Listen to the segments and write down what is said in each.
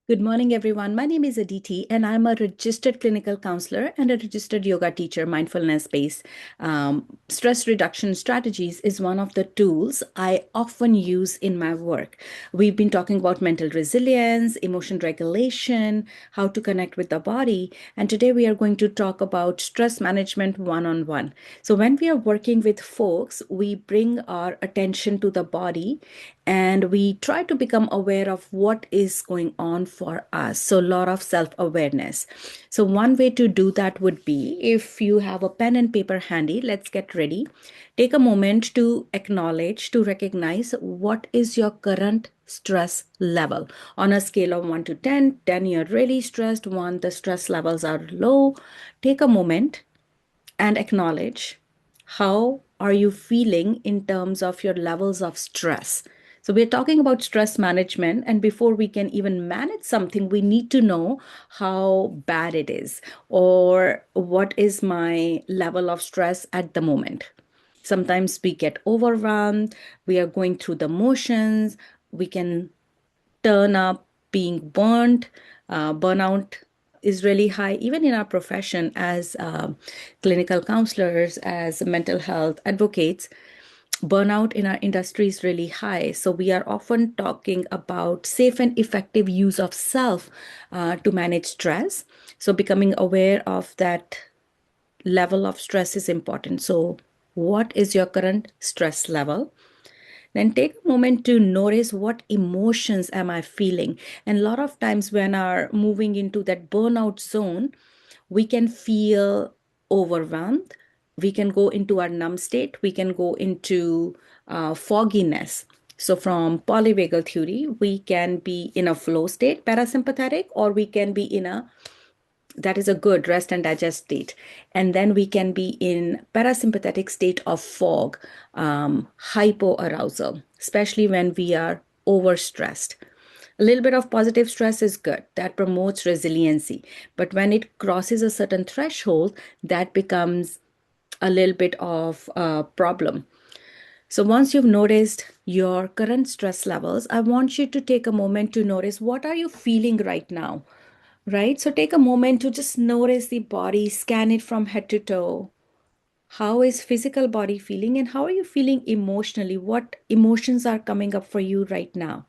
Good morning, everyone. My name is Aditi, and I'm a registered clinical counselor and a registered yoga teacher. Mindfulness-based stress reduction strategies is one of the tools I often use in my work. We've been talking about mental resilience, emotion regulation, how to connect with the body, and today we are going to talk about stress management one-on-one. So when we are working with folks, we bring our attention to the body and we try to become aware of what is going on for us. So, a lot of self awareness. So, one way to do that would be if you have a pen and paper handy, let's get ready. Take a moment to acknowledge, to recognize what is your current stress level on a scale of 1 to 10. 10, you're really stressed, 1, the stress levels are low. Take a moment and acknowledge how are you feeling in terms of your levels of stress. So we're talking about stress management, and before we can even manage something, we need to know how bad it is or what is my level of stress at the moment. Sometimes we get overwhelmed, we are going through the motions, we can turn up being burnt. Burnout is really high, even in our profession as clinical counselors, as mental health advocates. Burnout in our industry is really high. So, we are often talking about safe and effective use of self to manage stress. So, becoming aware of that level of stress is important. So, what is your current stress level? Then take a moment to notice what emotions am I feeling. And a lot of times when are moving into that burnout zone, we can feel overwhelmed. We can go into our numb state. We can go into fogginess. So from polyvagal theory, we can be in a flow state, parasympathetic, or we can be in a that is a good rest and digest state. And then we can be in parasympathetic state of fog, hypoarousal, especially when we are overstressed. A little bit of positive stress is good. That promotes resiliency. But when it crosses a certain threshold, that becomes a little bit of a problem. So once you've noticed your current stress levels, I want you to take a moment to notice what are you feeling right now, right? So take a moment to just notice the body, scan it from head to toe. How is physical body feeling and how are you feeling emotionally? What emotions are coming up for you right now?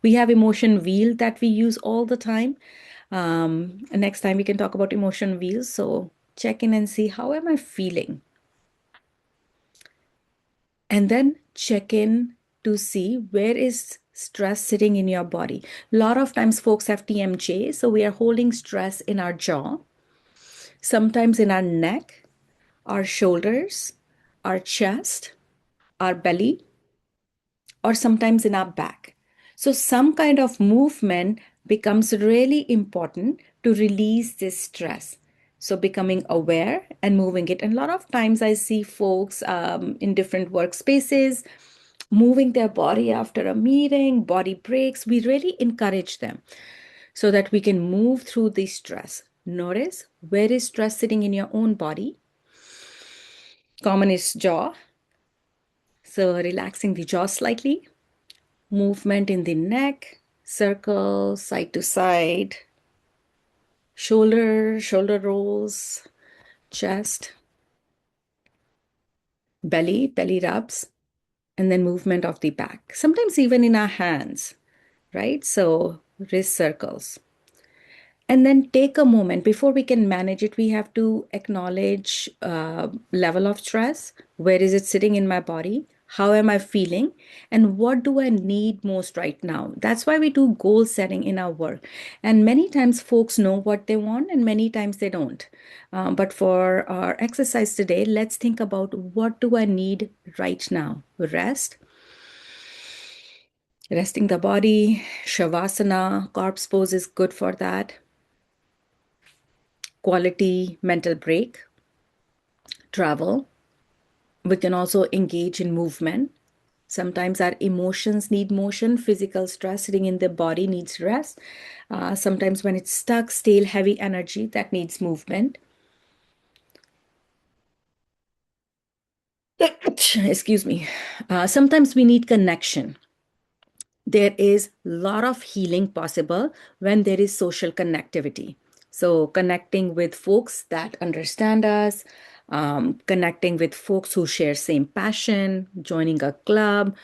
We have emotion wheel that we use all the time. Next time we can talk about emotion wheels. So check in and see how am I feeling? And then check in to see where is stress sitting in your body. A lot of times folks have TMJ, so we are holding stress in our jaw, sometimes in our neck, our shoulders, our chest, our belly, or sometimes in our back. So, some kind of movement becomes really important to release this stress. So, becoming aware and moving it. And a lot of times I see folks in different workspaces moving their body after a meeting, body breaks. We really encourage them so that we can move through the stress. Notice where is stress sitting in your own body. Common is jaw. So, relaxing the jaw slightly, movement in the neck, circle side to side, shoulder rolls, chest, belly rubs, and then movement of the back. Sometimes even in our hands, right? So, wrist circles. And then take a moment before we can manage it. We have to acknowledge level of stress. Where is it sitting in my body? How am I feeling? And what do I need most right now? That's why we do goal setting in our work. And many times folks know what they want, and many times they don't. But for our exercise today, let's think about what do I need right now? Rest, resting the body, shavasana, corpse pose is good for that. Quality mental break, travel. We can also engage in movement. Sometimes our emotions need motion, physical stress sitting in the body needs rest. Sometimes when it's stuck, stale, heavy energy, that needs movement. Excuse me. Sometimes we need connection. there is a lot of healing possible when there is social connectivity. So connecting with folks that understand us, connecting with folks who share same passion, joining a club,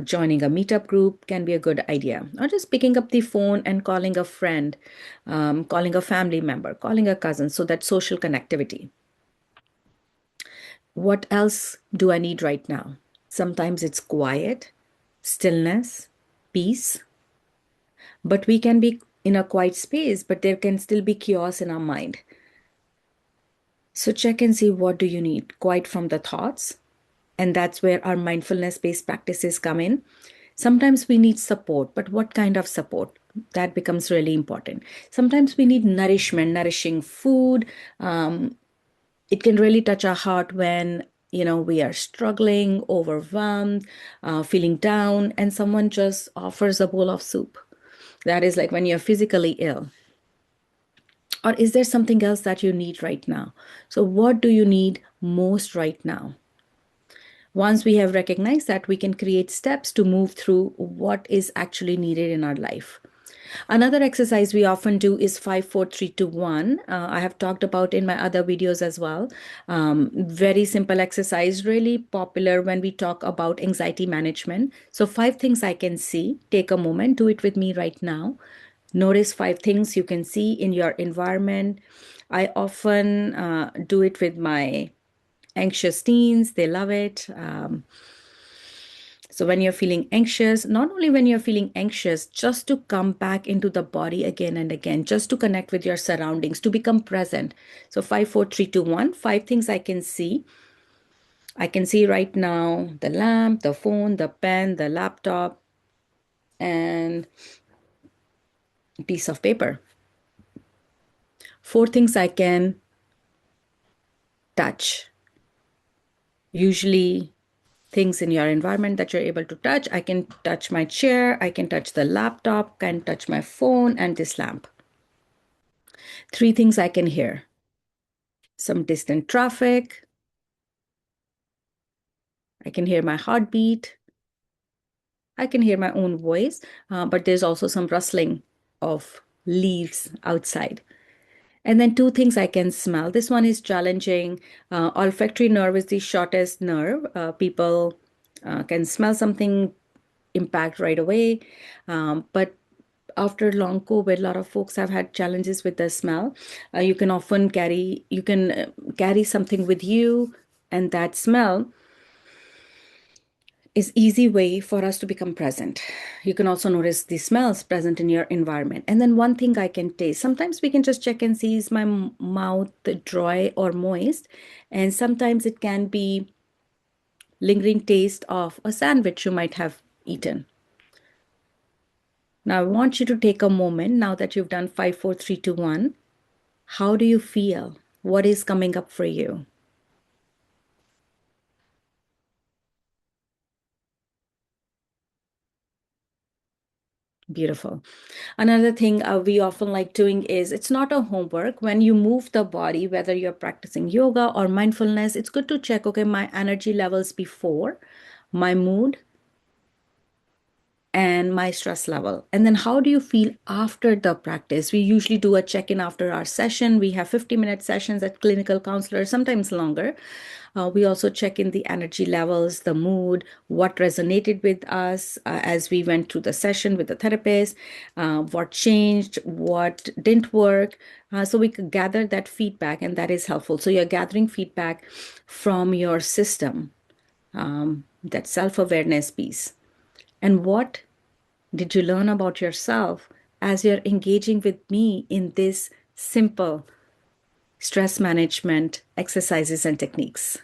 joining a meetup group can be a good idea. Or just picking up the phone and calling a friend, calling a family member, calling a cousin, so that social connectivity. What else do I need right now? Sometimes it's quiet, stillness, peace, but we can be in a quiet space, but there can still be chaos in our mind. So check and see, what do you need? Quiet from the thoughts. And that's where our mindfulness based practices come in. Sometimes we need support, but what kind of support? That becomes really important. Sometimes we need nourishment, nourishing food. It can really touch our heart when we are struggling, overwhelmed, feeling down, and someone just offers a bowl of soup. That is like when you're physically ill. Or is there something else that you need right now? So, what do you need most right now? Once we have recognized that, we can create steps to move through what is actually needed in our life. Another exercise we often do is 5, 4, 3, 2, 1. I have talked about in my other videos as well. Very simple exercise, really popular when we talk about anxiety management. So, 5 things I can see. Take a moment, do it with me right now. Notice 5 things you can see in your environment. I often do it with my anxious teens, they love it. So, when you're feeling anxious, not only when you're feeling anxious, just to come back into the body again and again, just to connect with your surroundings, to become present. So, 5, 4, 3, 2, 1, 5 things I can see. I can see right now the lamp, the phone, the pen, the laptop, and a piece of paper. 4 things I can touch. Usually, things in your environment that you're able to touch. I can touch my chair, I can touch the laptop, can touch my phone and this lamp. 3 things I can hear. Some distant traffic. I can hear my heartbeat. I can hear my own voice, but there's also some rustling of leaves outside. And then 2 things I can smell. This one is challenging. Olfactory nerve is the shortest nerve. People can smell something, impact right away. But after long COVID, a lot of folks have had challenges with the smell. You can often carry something with you, and that smell is easy way for us to become present. You can also notice the smells present in your environment. And then one thing I can taste. Sometimes we can just check and see, is my mouth dry or moist? And sometimes it can be lingering taste of a sandwich you might have eaten. Now I want you to take a moment, now that you've done 5, 4, 3, 2, 1. How do you feel? What is coming up for you? Beautiful. Another thing we often like doing is, it's not a homework. When you move the body, whether you're practicing yoga or mindfulness, it's good to check, okay, my energy levels before, my mood, and my stress level. And then how do you feel after the practice? We usually do a check in after our session. We have 50-minute sessions at clinical counselors, sometimes longer. We also check in the energy levels, the mood, what resonated with us as we went through the session with the therapist, what changed, what didn't work. So we could gather that feedback, and that is helpful. So you're gathering feedback from your system, that self-awareness piece. And what did you learn about yourself as you're engaging with me in this simple stress management exercises and techniques?